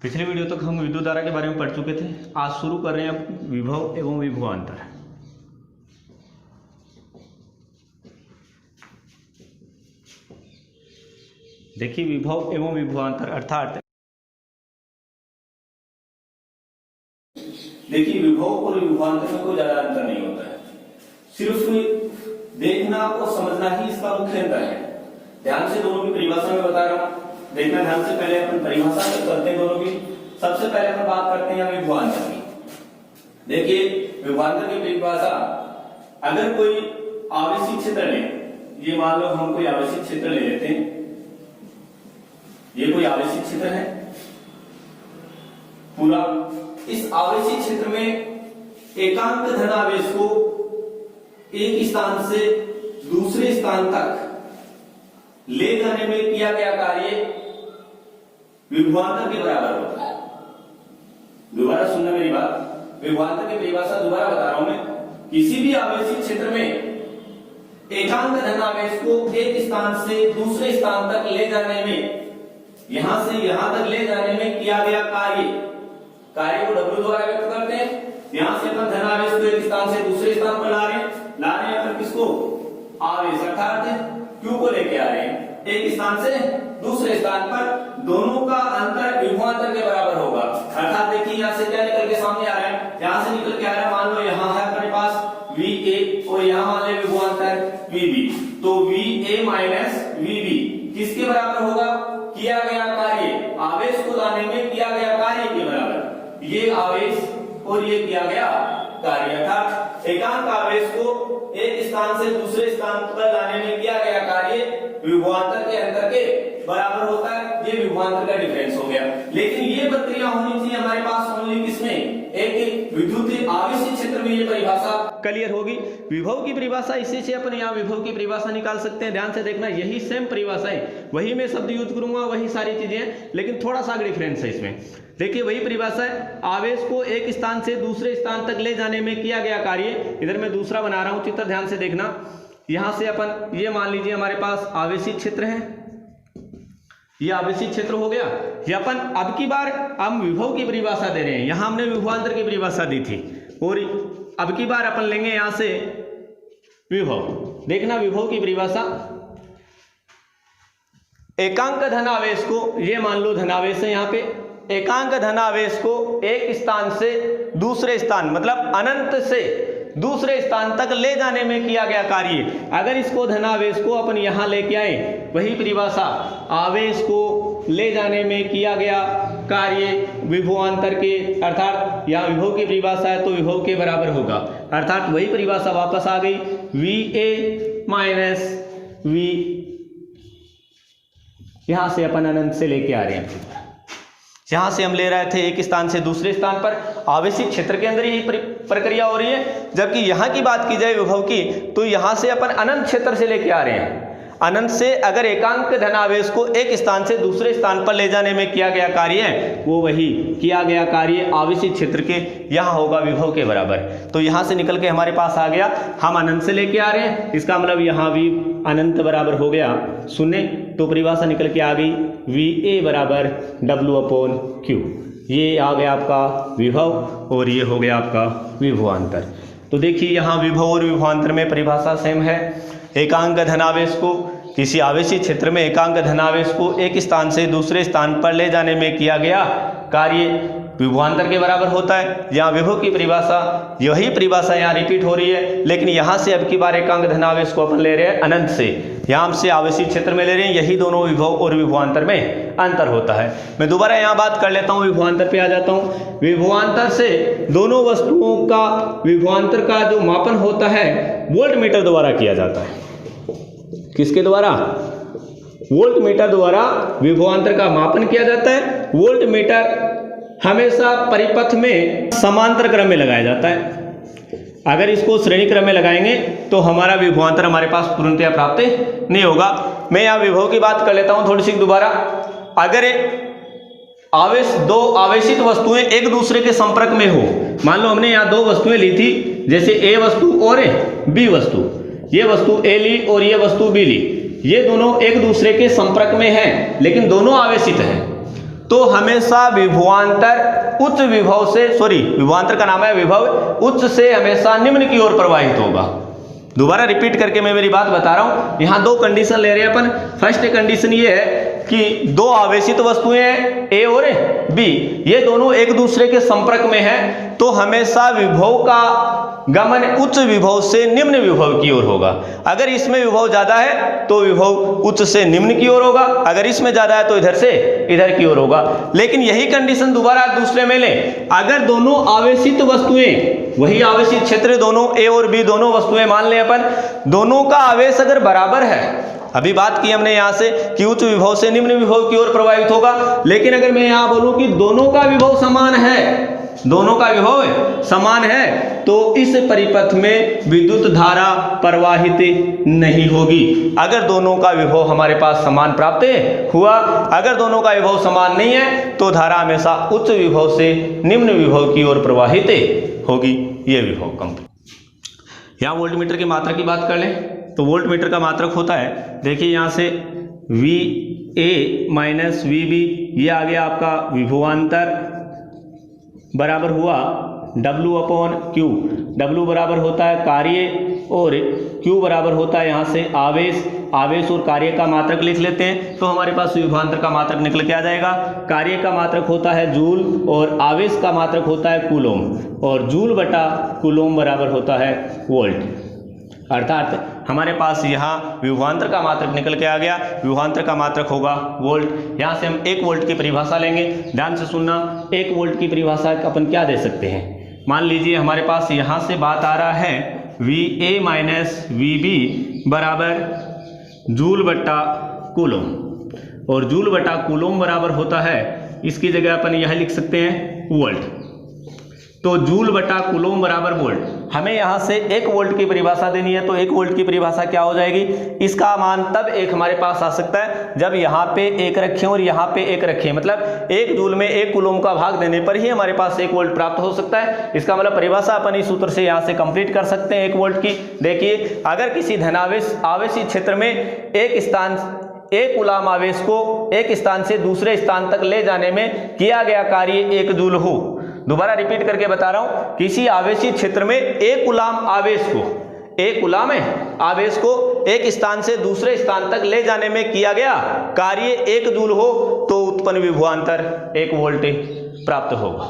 पिछले वीडियो तक हम विद्युत धारा के बारे में पढ़ चुके थे। आज शुरू कर रहे हैं विभव एवं विभवांतर। देखिए विभव एवं विभवांतर अर्थात देखिए विभव और विभवांतर में कोई ज्यादा अंतर नहीं होता है, सिर्फ देखना और समझना ही इसका मुख्य अंतर है। ध्यान से दोनों की परिभाषा में बता रहा हूं, देखना ध्यान से। पहले अपन परिभाषा करते हैं दोनों की। सबसे पहले अपन बात करते हैं विभवांतर की। देखिए विभवांतर की परिभाषा, अगर कोई आवेशित क्षेत्र ले, ये मान लो हम कोई आवेशित क्षेत्र ले लेते हैं, ये कोई आवेशित क्षेत्र है पूरा। इस आवेशित क्षेत्र में एकांक धनावेश को एक स्थान से दूसरे स्थान तक ले जाने में किया गया कार्य विभवांतर के बराबर होता है। दोबारा सुनना मेरी बात, विभवांतर की परिभाषा दोबारा बता रहा हूं मैं। किसी भी आवेशित क्षेत्र में एकांक धनावेश को एक स्थान से दूसरे स्थान तक ले जाने में, यहां से यहां तक ले जाने में किया गया कार्य को W द्वारा व्यक्त करते हैं। यहां से अपन धनावेश को एक स्थान से दूसरे स्थान पर ला रहे हैं अपन किसको? आवेश अर्थात Q को लेके आ रहे हैं एक स्थान से दूसरे स्थान पर। दोनों का अंतर विभवांतर के बराबर होगा। अर्थात देखिए यहां से क्या निकल के सामने आ रहा है, यहां से निकल के आ रहा है, मान लो यहां है अपने पास VA और यहां मान ले विभवांतर VB, तो VA माइनस VB किसके बराबर होगा? किया गया कार्य, आवेश को लाने में किया गया कार्य के बराबर। ये आवेश और ये किया गया कार्य, अर्थात एकांक आवेश को एक स्थान से दूसरे स्थान पर लाने में किया गया कार्य विभवांतर के अंतर के बराबर होता है। ये विभवांतर का डिफरेंस हो गया। लेकिन ये प्रक्रिया होनी चाहिए हमारे पास ओनली किसमें? एक विद्युत आवेशित क्षेत्र में। ये परिभाषा क्लियर होगी। विभव की परिभाषा इसी से अपन यहाँ विभव की परिभाषा निकाल सकते हैं। ध्यान से देखना, यही सेम परिभाषा है, वही मैं शब्द यूज करूंगा, वही सारी चीजें, लेकिन थोड़ा सा डिफरेंस है इसमें। देखिए वही परिभाषा है, आवेश को एक स्थान से दूसरे स्थान तक ले जाने में किया गया कार्य। इधर मैं दूसरा बना रहा हूं चित्र, ध्यान से देखना। यहां से अपन ये मान लीजिए हमारे पास आवेशित क्षेत्र है, ये आवेशित क्षेत्र हो गया। ये अपन अब की बार हम विभव की परिभाषा दे रहे हैं, यहां हमने विभवांतर की परिभाषा दी थी, और अब की बार अपन लेंगे यहां से विभव। देखना विभव की परिभाषा, एकांक धनावेश को, ये मान लो धनावेश है यहां पे, एकांक धनावेश को एक स्थान से दूसरे स्थान, मतलब अनंत से दूसरे स्थान तक ले जाने में किया गया कार्य। अगर इसको धनावेश को अपन यहां लेके आए, वही परिभाषा, आवेश को ले जाने में किया गया कार्य विभवांतर के, अर्थात यहां विभव की परिभाषा है तो विभव के बराबर होगा। अर्थात वही परिभाषा वापस आ गई, VA माइनस V। यहां से अपन अनंत से लेके आ रहे हैं, यहां से हम ले रहे थे एक स्थान से दूसरे स्थान पर, आवेशित क्षेत्र के अंदर ही प्रक्रिया हो रही है। जबकि यहां की बात की जाए विभव की, तो यहां से अपन अनंत क्षेत्र से लेके आ रहे हैं। अनंत से अगर एकांक धनावेश को एक स्थान से दूसरे स्थान पर ले जाने में किया गया कार्य है, वो वही किया गया कार्य आवेशित क्षेत्र के यहां होगा विभव के बराबर। तो यहां से निकल के हमारे पास आ गया, हम अनंत से लेके आ रहे हैं, इसका मतलब यहां भी अनंत बराबर हो गया शून्य। तो परिभाषा निकल के आ गई VA बराबर W/Q। ये आ गया आपका विभव और ये हो गया आपका विभवांतर। तो देखिए यहाँ विभव और विभवांतर में परिभाषा सेम है। एकांक धनावेश को, किसी आवेशित क्षेत्र में एकांक धनावेश को एक स्थान से दूसरे स्थान पर ले जाने में किया गया कार्य विभवांतर के बराबर होता है। यहाँ विभव की परिभाषा, यही परिभाषा यहाँ रिपीट हो रही है, लेकिन यहाँ से अब की बार एकांक धनावेश को अपन ले रहे हैं अनंत से, यहाँ से आवेशित क्षेत्र में ले रहे हैं। यही दोनों विभव और विभवांतर में अंतर होता है। मैं दोबारा यहाँ बात कर लेता हूँ, विभवांतर पे आ जाता हूँ। विभवांतर से दोनों वस्तुओं का विभवांतर का जो मापन होता है वोल्ट मीटर द्वारा किया जाता है। किसके द्वारा? वोल्ट मीटर द्वारा विभवांतर का मापन किया जाता है। वोल्ट मीटर हमेशा परिपथ में समांतर क्रम में लगाया जाता है। अगर इसको श्रेणी क्रम में लगाएंगे तो हमारा विभवांतर हमारे पास पूर्णतया प्राप्त नहीं होगा। मैं यहाँ विभव की बात कर लेता हूँ थोड़ी सी दोबारा। अगर दो आवेशित वस्तुएं एक दूसरे के संपर्क में हो, मान लो हमने यहाँ दो वस्तुएं ली थी, जैसे A वस्तु और B वस्तु, ये वस्तु A ली और ये वस्तु B ली, ये दोनों एक दूसरे के संपर्क में हैं, लेकिन दोनों आवेशित हैं। तो हमेशा विभवांतर उच्च विभव से, विभवांतर का नाम है विभव, उच्च से हमेशा निम्न की ओर प्रवाहित होगा। दोबारा रिपीट करके मैं मेरी बात बता रहा हूं। यहां दो कंडीशन ले रहे हैं अपन। फर्स्ट कंडीशन ये है कि दो आवेशित वस्तुएं हैं ए और बी, ये दोनों एक दूसरे के संपर्क में हैं, तो हमेशा विभव का गमन उच्च विभव से निम्न विभव की ओर होगा। अगर इसमें विभव ज्यादा है तो विभव उच्च से निम्न की ओर होगा, अगर इसमें ज्यादा है तो इधर से इधर की ओर होगा। लेकिन यही कंडीशन दोबारा दूसरे में लें, अगर दोनों आवेशित वस्तुएं, वही आवेशित क्षेत्र दोनों ए और बी दोनों वस्तुएं मान लें अपन, दोनों का आवेश अगर बराबर है, अभी बात की हमने यहां से कि उच्च विभव से निम्न विभव की ओर प्रवाहित होगा, लेकिन अगर मैं यहां बोलूं कि दोनों का विभव समान है, दोनों का विभव समान है, तो इस परिपथ में विद्युत धारा प्रवाहित नहीं होगी। अगर दोनों का विभव हमारे पास समान प्राप्त हुआ, अगर दोनों का विभव समान नहीं है तो धारा हमेशा उच्च विभव से निम्न विभव की ओर प्रवाहित होगी। ये विभव कंपन। यहाँ वोल्ट मीटर की मात्रा की बात कर लें तो वोल्ट मीटर का मात्रक होता है, देखिए यहाँ से VA माइनस VB, ये आ गया आपका विभवांतर, बराबर हुआ W/Q। W बराबर होता है कार्य और Q बराबर होता है यहाँ से आवेश। आवेश और कार्य का मात्रक लिख लेते हैं तो हमारे पास विभवांतर का मात्रक निकल के आ जाएगा। कार्य का मात्रक होता है जूल और आवेश का मात्रक होता है कूलोम, और जूल बटा कूलोम बराबर होता है वोल्ट। अर्थात हमारे पास यहाँ विभवांतर का मात्रक निकल के आ गया, विभवांतर का मात्रक होगा वोल्ट। यहाँ से हम 1 वोल्ट की परिभाषा लेंगे, ध्यान से सुनना। 1 वोल्ट की परिभाषा अपन क्या दे सकते हैं, मान लीजिए हमारे पास यहाँ से बात आ रहा है VA माइनस VB बराबर जूल बट्टा कूलोम, और जूल बटा कूलोम बराबर होता है, इसकी जगह अपन यह लिख सकते हैं वोल्ट। तो जूल बटा कूलोम बराबर वोल्ट। हमें यहाँ से 1 वोल्ट की परिभाषा देनी है, तो 1 वोल्ट की परिभाषा क्या हो जाएगी, इसका मान तब 1 हमारे पास आ सकता है जब यहाँ पे 1 रखें और यहाँ पे 1 रखें, मतलब 1 जूल में 1 कूलोम का भाग देने पर ही हमारे पास 1 वोल्ट प्राप्त हो सकता है। इसका मतलब परिभाषा अपन इस सूत्र से यहाँ से कंप्लीट कर सकते हैं 1 वोल्ट की। देखिए, अगर किसी धनावेश आवेशित क्षेत्र में एक कूलाम आवेश को एक स्थान से दूसरे स्थान तक ले जाने में किया गया कार्य 1 जूल हो। दोबारा रिपीट करके बता रहा हूं, किसी आवेशित क्षेत्र में एक कूलाम आवेश को, एक कूलाम आवेश को एक स्थान से दूसरे स्थान तक ले जाने में किया गया कार्य 1 जूल हो तो उत्पन्न विभवांतर 1 वोल्ट प्राप्त होगा।